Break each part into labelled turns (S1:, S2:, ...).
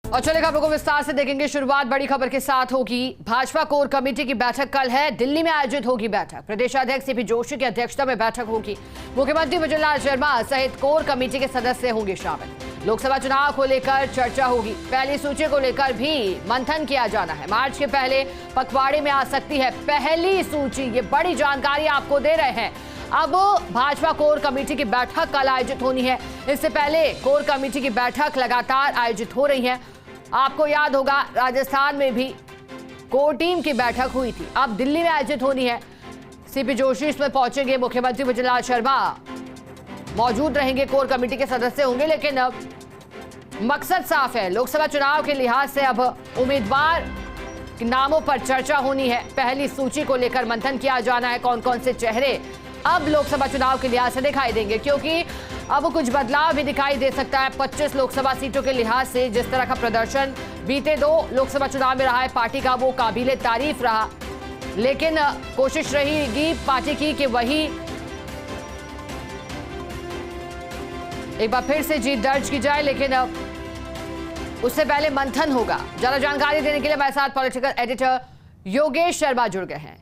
S1: और चले खबरों को विस्तार से देखेंगे। शुरुआत बड़ी खबर के साथ होगी। भाजपा कोर कमेटी की बैठक कल है, दिल्ली में आयोजित होगी बैठक। प्रदेशाध्यक्ष सीपी जोशी की अध्यक्षता में बैठक होगी। मुख्यमंत्री भजनलाल शर्मा सहित कोर कमेटी के सदस्य होंगे शामिल। लोकसभा चुनाव को लेकर चर्चा होगी। पहली सूची को लेकर भी मंथन किया जाना है। मार्च के पहले पखवाड़े में आ सकती है पहली सूची, ये बड़ी जानकारी आपको दे रहे हैं। अब भाजपा कोर कमेटी की बैठक कल आयोजित होनी है। इससे पहले कोर कमेटी की बैठक लगातार आयोजित हो रही है। आपको याद होगा राजस्थान में भी कोर टीम की बैठक हुई थी, अब दिल्ली में आयोजित होनी है। सीपी जोशी इसमें पहुंचेंगे, मुख्यमंत्री भजनलाल शर्मा मौजूद रहेंगे, कोर कमेटी के सदस्य होंगे। लेकिन अब मकसद साफ है, लोकसभा चुनाव के लिहाज से अब उम्मीदवार के नामों पर चर्चा होनी है। पहली सूची को लेकर मंथन किया जाना है, कौन कौन से चेहरे अब लोकसभा चुनाव के लिहाज से दिखाई देंगे, क्योंकि अब कुछ बदलाव भी दिखाई दे सकता है। 25 लोकसभा सीटों के लिहाज से जिस तरह का प्रदर्शन बीते 2 लोकसभा चुनाव में रहा है पार्टी का, वो काबिले तारीफ रहा। लेकिन कोशिश रहेगी पार्टी की कि वही एक बार फिर से जीत दर्ज की जाए। लेकिन उससे पहले मंथन होगा। ज्यादा जानकारी देने के लिए हमारे साथ पॉलिटिकल एडिटर योगेश शर्मा जुड़ गए हैं।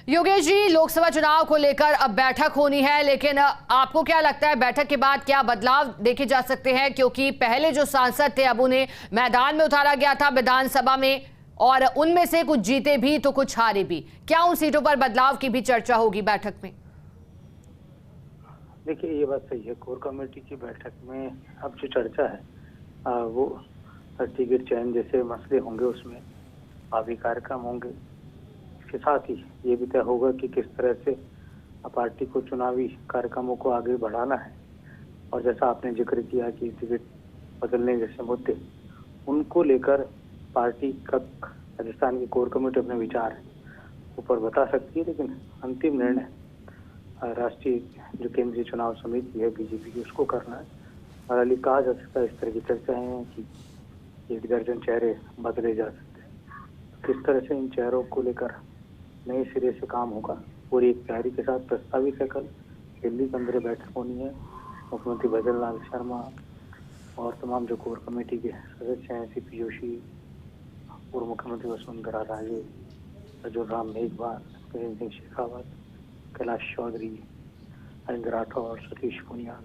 S1: योगेश जी, लोकसभा चुनाव को लेकर अब बैठक होनी है, लेकिन आपको क्या लगता है बैठक के बाद क्या बदलाव देखे जा सकते हैं? क्योंकि पहले जो सांसद थे अब उन्हें मैदान में उतारा गया था विधानसभा में, और उनमें से कुछ जीते भी तो कुछ हारे भी। क्या उन सीटों पर बदलाव की भी चर्चा होगी बैठक में?
S2: देखिए, ये बात सही है। कोर कमेटी की बैठक में अब जो चर्चा है वो टिकट चयन जैसे मसले होंगे, उसमें भावी कार्यक्रम होंगे। इसके साथ ही ये भी तय होगा कि किस तरह से पार्टी को चुनावी कार्यक्रमों को आगे बढ़ाना है। और जैसा आपने जिक्र किया कि टिकट बदलने जैसे मुद्दे, उनको लेकर पार्टी का राजस्थान की कोर कमेटी अपने विचार ऊपर बता सकती है, लेकिन अंतिम निर्णय राष्ट्रीय जो केंद्रीय चुनाव समिति है बीजेपी की, उसको करना है। और अली कहा जा सकता है, इस तरह की चर्चाएं हैं कि 1 दर्जन चेहरे बदले जा सकते हैं। किस तरह से इन चेहरों को लेकर नए सिरे से काम होगा, पूरी एक तैयारी के साथ प्रस्तावित है। कल दिल्ली के अंदर बैठक होनी है। मुख्यमंत्री भजनलाल शर्मा और तमाम जो कोर कमेटी के सदस्य हैं, सीपी जोशी, पूर्व मुख्यमंत्री वसुंधरा राजे, अर्जुन मेघवाल, त्रिवेंद्र सिंह शेखावत, कैलाश चौधरी, अरविंद राठौर, सतीश पूनिया,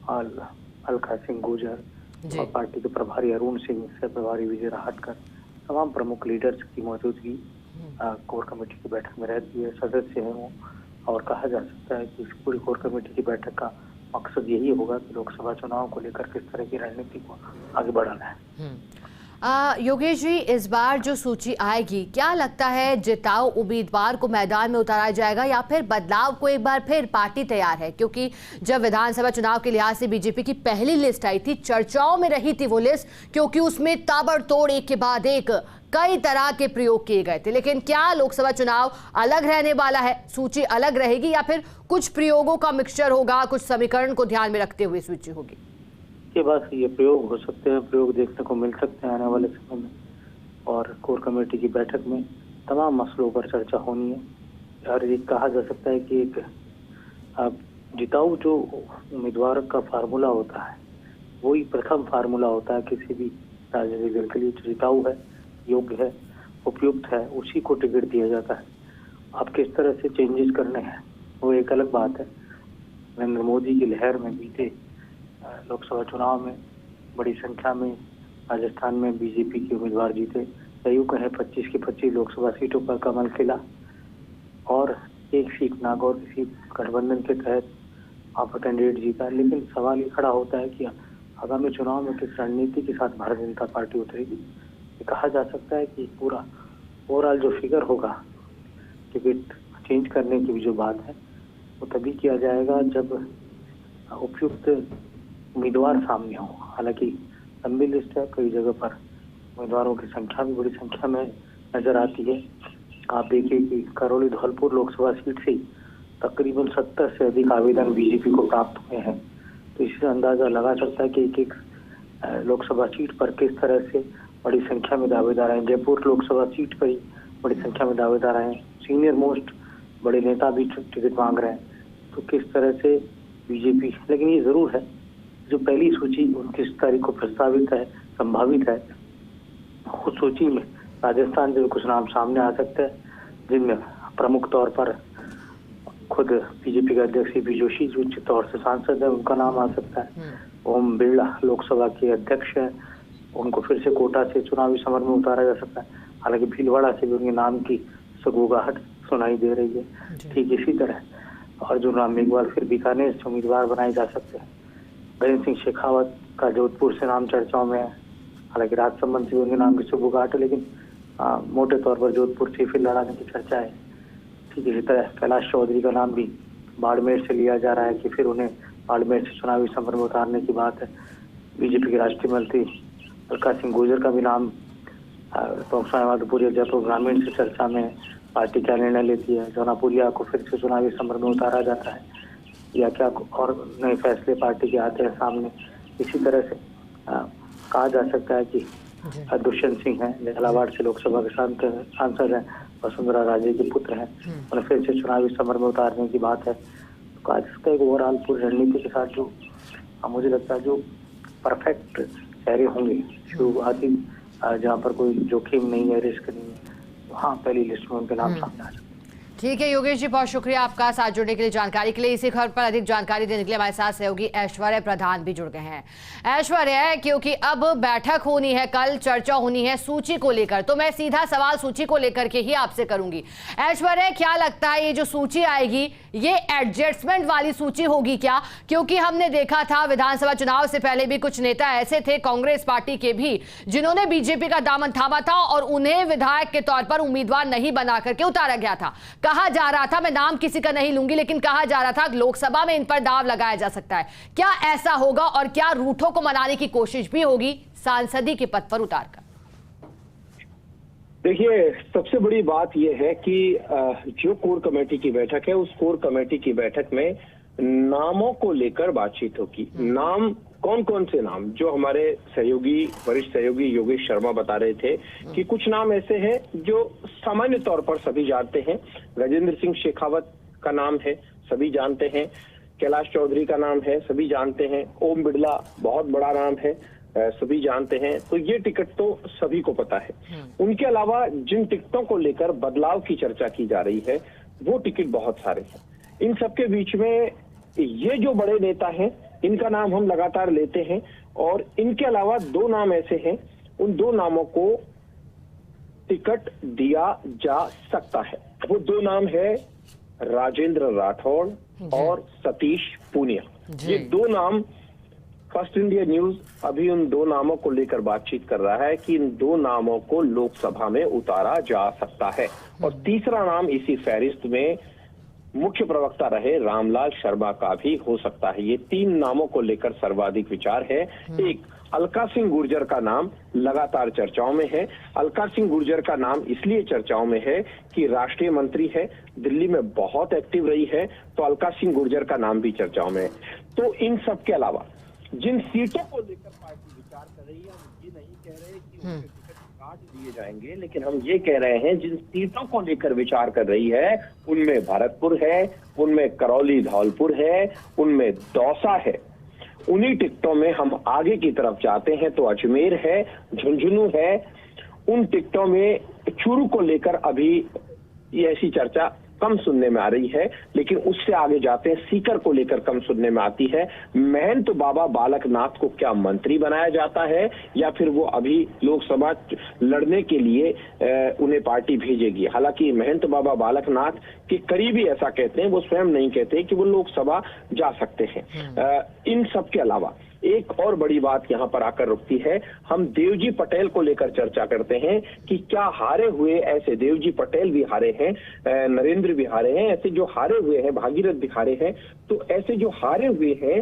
S2: अलका सिंह गुर्जर और पार्टी के प्रभारी अरुण सिंह, सह प्रभारी विजय राहटकर, तमाम प्रमुख लीडर्स की मौजूदगी कोर कमेटी की बैठक में रहती है। सदस्य हैं वो, और कहा जा सकता है कि इस पूरी कोर कमेटी की बैठक का मकसद यही होगा कि लोकसभा चुनाव को लेकर किस तरह की रणनीति को आगे बढ़ाना है।
S1: योगेश जी, इस बार जो सूची आएगी, क्या लगता है जिताऊ उम्मीदवार को मैदान में उतारा जाएगा या फिर बदलाव को एक बार फिर पार्टी तैयार है? क्योंकि जब विधानसभा चुनाव के लिहाज से बीजेपी की पहली लिस्ट आई थी, चर्चाओं में रही थी वो लिस्ट, क्योंकि उसमें ताबड़तोड़ एक के बाद एक कई तरह के प्रयोग किए गए थे। लेकिन क्या लोकसभा चुनाव अलग रहने वाला है, सूची अलग रहेगी, या फिर कुछ प्रयोगों का मिक्सचर होगा, कुछ समीकरण को ध्यान में रखते हुए सूची होगी?
S2: ये बात ये प्रयोग हो सकते हैं, प्रयोग देखने को मिल सकते हैं आने वाले समय में। और कोर कमेटी की बैठक में तमाम मसलों पर चर्चा होनी है। और ये कहा जा सकता है कि एक जिताऊ जो उम्मीदवार का फार्मूला होता है, वही प्रथम फार्मूला होता है किसी भी राजनीतिक दल के लिए। जो जिताऊ है, योग्य है, उपयुक्त है, उसी को टिकट दिया जाता है। आप किस तरह से चेंजेस करने हैं वो एक अलग बात है। नरेंद्र मोदी की लहर में बीते लोकसभा चुनाव में बड़ी संख्या में राजस्थान में बीजेपी के उम्मीदवार जीते। यूं कहें 25 की 25 लोकसभा सीटों पर कमल खिला, और एक सीट नागौर की सीट गठबंधन के तहत आप कैंडिडेट जीता। लेकिन सवाल ये खड़ा होता है कि आगामी चुनाव में किस रणनीति के साथ भारतीय जनता पार्टी उतरेगी। ये कहा जा सकता है कि पूरा ओवरऑल जो फिगर होगा टिकट चेंज करने की जो बात है, वो तभी किया जाएगा जब उपयुक्त उम्मीदवार सामने हो। हालांकि लंबी लिस्ट है, कई जगह पर उम्मीदवारों की संख्या भी बड़ी संख्या में नजर आती है। आप देखिए कि करौली धौलपुर लोकसभा सीट से तकरीबन 70 से अधिक आवेदन बीजेपी को प्राप्त हुए हैं। तो इससे अंदाजा लगा सकता है कि एक लोकसभा सीट पर किस तरह से बड़ी संख्या में दावेदार आए। जयपुर लोकसभा सीट पर ही बड़ी संख्या में दावेदार आए। सीनियर मोस्ट बड़े नेता भी टिकट मांग रहे हैं। तो किस तरह से बीजेपी, लेकिन ये जरूर है जो पहली सूची 29 तारीख को प्रस्तावित है, संभावित है उस सूची में राजस्थान से भी कुछ नाम सामने आ सकते हैं, जिनमें प्रमुख तौर पर खुद बीजेपी के अध्यक्ष सीपी जोशी जो उच्च तौर से सांसद है उनका नाम आ सकता है। ओम बिरला लोकसभा के अध्यक्ष है, उनको फिर से कोटा से चुनावी समर में उतारा जा सकता है। हालांकि भीलवाड़ा से भी उनके नाम की सुगबुगाहट सुनाई दे रही है। ठीक इसी तरह अर्जुन राम मेघवाल फिर बीकानेर से उम्मीदवार बनाए जा सकते हैं। गजेंद्र सिंह शेखावत का जोधपुर से नाम चर्चाओं में है। हालांकि राजसमंद से उनके नाम की सुगबुगाहट है, लेकिन मोटे तौर पर जोधपुर से फिर लड़ाने की चर्चा है। ठीक इसी तरह कैलाश चौधरी का नाम भी बाड़मेर से लिया जा रहा है कि फिर उन्हें बाड़मेर से चुनावी समर में उतारने की बात है। बीजेपी के राष्ट्रीय मंत्री अलका सिंह गुर्जर का भी नाम माधोपुर जयपुर ग्रामीण से चर्चा में। पार्टी क्या निर्णय लेती है, जौनापुरिया को फिर से चुनावी समर में उतारा जाता है या क्या और नए फैसले पार्टी के आते हैं सामने। इसी तरह से कहा जा सकता है कि दुष्यंत सिंह है, झालावाड़ से लोकसभा के सांसद हैं, वसुंधरा राजे के पुत्र हैं, उन्हें फिर से चुनावी समर में उतारने की बात है। तो कहा जा सकता है कि ओवरऑल पूरी रणनीति के साथ जो मुझे लगता है जो परफेक्ट चेहरे होंगे, शुरुआती जहाँ पर कोई जोखिम नहीं है, रिस्क नहीं है, वहाँ पहली लिस्ट में उनके नाम सामने आ जाए।
S1: ठीक है योगेश जी, बहुत शुक्रिया आपका साथ जुड़ने के लिए, जानकारी के लिए। इसी खबर पर अधिक जानकारी देने के लिए हमारे साथ सहयोगी ऐश्वर्या प्रधान भी जुड़ गए हैं। ऐश्वर्या, क्योंकि अब बैठक होनी है, कल चर्चा होनी है सूची को लेकर, तो मैं सीधा सवाल सूची को लेकर के ही आपसे करूंगी। ऐश्वर्या, क्या लगता है ये जो सूची आएगी ये एडजस्टमेंट वाली सूची होगी क्या? क्योंकि हमने देखा था विधानसभा चुनाव से पहले भी कुछ नेता ऐसे थे कांग्रेस पार्टी के भी जिन्होंने बीजेपी का दामन थामा था और उन्हें विधायक के तौर पर उम्मीदवार नहीं बना करके उतारा गया था। कहा जा रहा था, मैं नाम किसी का नहीं लूंगी, लेकिन कहा जा रहा था लोकसभा में इन पर दाव लगाया जा सकता है। क्या ऐसा होगा और क्या रूठों को मनाने की कोशिश भी होगी सांसदी के पद पर उतारकर?
S3: देखिए, सबसे बड़ी बात यह है कि जो कोर कमेटी की बैठक है, उस कोर कमेटी की बैठक में नामों को लेकर बातचीत होगी। नाम कौन कौन से नाम, जो हमारे सहयोगी वरिष्ठ सहयोगी योगेश शर्मा बता रहे थे कि कुछ नाम ऐसे हैं जो सामान्य तौर पर सभी जानते हैं। गजेंद्र सिंह शेखावत का नाम है, सभी जानते हैं। कैलाश चौधरी का नाम है, सभी जानते हैं। ओम बिरला बहुत बड़ा नाम है, सभी जानते हैं। तो ये टिकट तो सभी को पता है। उनके अलावा जिन टिकटों को लेकर बदलाव की चर्चा की जा रही है वो टिकट बहुत सारे हैं। इन सबके बीच में ये जो बड़े नेता हैं इनका नाम हम लगातार लेते हैं, और इनके अलावा दो नाम ऐसे हैं, उन दो नामों को टिकट दिया जा सकता है। वो दो नाम है राजेंद्र राठौड़ और सतीश पूनिया। ये दो नाम, फर्स्ट इंडिया न्यूज अभी उन दो नामों को लेकर बातचीत कर रहा है कि इन दो नामों को लोकसभा में उतारा जा सकता है। और तीसरा नाम इसी फहरिस्त में मुख्य प्रवक्ता रहे रामलाल शर्मा का भी हो सकता है। ये तीन नामों को लेकर सर्वाधिक विचार है। एक, अलका सिंह गुर्जर का नाम लगातार चर्चाओं में है। अलका सिंह गुर्जर का नाम इसलिए चर्चाओं में है कि राष्ट्रीय मंत्री है, दिल्ली में बहुत एक्टिव रही है, तो अलका सिंह गुर्जर का नाम भी चर्चाओं में है। तो इन सब के अलावा जिन सीटों को लेकर पार्टी विचार कर रही है, हम ये नहीं कह रहे कि उनके टिकट काट दिए जाएंगे, लेकिन हम ये कह रहे हैं जिन सीटों को लेकर विचार कर रही है उनमें भरतपुर है, उनमें करौली धौलपुर है, उनमें दौसा है। उन्हीं टिकटों में हम आगे की तरफ जाते हैं तो अजमेर है, झुंझुनू है। उन टिकटों में चूरू को लेकर अभी ये ऐसी चर्चा कम सुनने में आ रही है, लेकिन उससे आगे जाते हैं सीकर को लेकर कम सुनने में आती है। महंत बाबा बालकनाथ को क्या मंत्री बनाया जाता है या फिर वो अभी लोकसभा लड़ने के लिए उन्हें पार्टी भेजेगी? हालांकि महंत बाबा बालकनाथ के करीबी ऐसा कहते हैं, वो स्वयं नहीं कहते कि वो लोकसभा जा सकते हैं। इन सब के अलावा एक और बड़ी बात यहाँ पर आकर रुकती है। हम देवजी पटेल को लेकर चर्चा करते हैं कि क्या हारे हुए ऐसे, देवजी पटेल भी हारे हैं, नरेंद्र भी हारे हैं, ऐसे जो हारे हुए हैं, भागीरथ भी हारे हैं, तो ऐसे जो हारे हुए हैं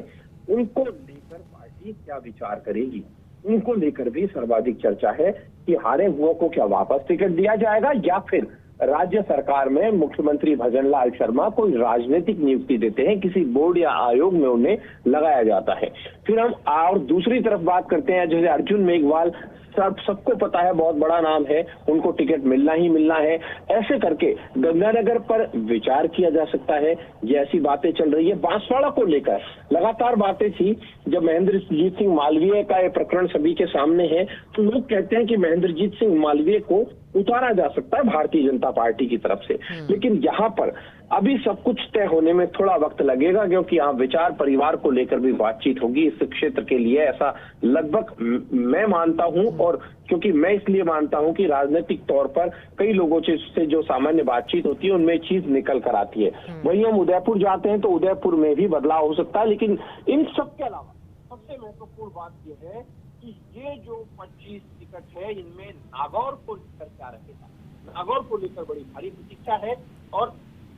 S3: उनको लेकर पार्टी क्या विचार करेगी? उनको लेकर भी सर्वाधिक चर्चा है कि हारे हुओं को क्या वापस टिकट दिया जाएगा या फिर राज्य सरकार में मुख्यमंत्री भजनलाल शर्मा कोई राजनीतिक नियुक्ति देते हैं, किसी बोर्ड या आयोग में उन्हें लगाया जाता है। फिर हम और दूसरी तरफ बात करते हैं, जैसे अर्जुन मेघवाल सबको पता है, बहुत बड़ा नाम है, उनको टिकट मिलना ही मिलना है। ऐसे करके गंगानगर पर विचार किया जा सकता है। ये ऐसी बातें चल रही है। बांसवाड़ा को लेकर लगातार बातें थी। जब महेंद्रजीत सिंह मालवीय का ये प्रकरण सभी के सामने है, तो लोग कहते हैं कि महेंद्रजीत सिंह मालवीय को उतारा जा सकता है भारतीय जनता पार्टी की तरफ से। लेकिन यहाँ पर अभी सब कुछ तय होने में थोड़ा वक्त लगेगा, क्योंकि यहाँ विचार परिवार को लेकर भी बातचीत होगी इस क्षेत्र के लिए, ऐसा लगभग मैं मानता हूँ। और क्योंकि मैं इसलिए मानता हूँ कि राजनीतिक तौर पर कई लोगों से जो सामान्य बातचीत होती है उनमें चीज निकल कर आती है। वहीं हम उदयपुर जाते हैं तो उदयपुर में भी बदलाव हो सकता है। लेकिन इन सब के अलावा सबसे महत्वपूर्ण बात यह है कि ये जो 25 टिकट है, इनमें नागौर को लेकर क्या रहेगा। नागौर को लेकर बड़ी भारी प्रतीक्षा है। और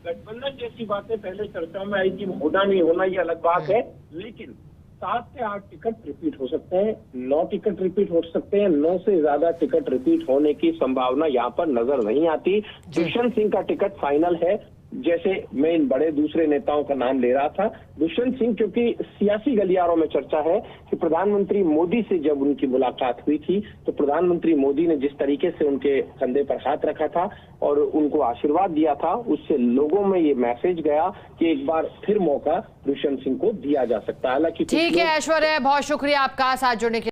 S3: गठबंधन जैसी बातें पहले चर्चा में आई कि होना नहीं होना ये अलग बात है, लेकिन 7 से 8 टिकट रिपीट हो सकते हैं, 9 टिकट रिपीट हो सकते हैं। 9 से ज्यादा टिकट रिपीट होने की संभावना यहाँ पर नजर नहीं आती। दुष्यंत सिंह का टिकट फाइनल है। जैसे मैं इन बड़े दूसरे नेताओं का नाम ले रहा था, दुष्यंत सिंह, क्योंकि सियासी गलियारों में चर्चा है कि प्रधानमंत्री मोदी से जब उनकी मुलाकात हुई थी तो प्रधानमंत्री मोदी ने जिस तरीके से उनके कंधे पर हाथ रखा था और उनको आशीर्वाद दिया था, उससे लोगों में ये मैसेज गया कि एक बार फिर मौका दुष्यंत सिंह को दिया जा सकता है। हालांकि
S1: ठीक है ऐश्वर्या, बहुत शुक्रिया आपका साथ जुड़ने के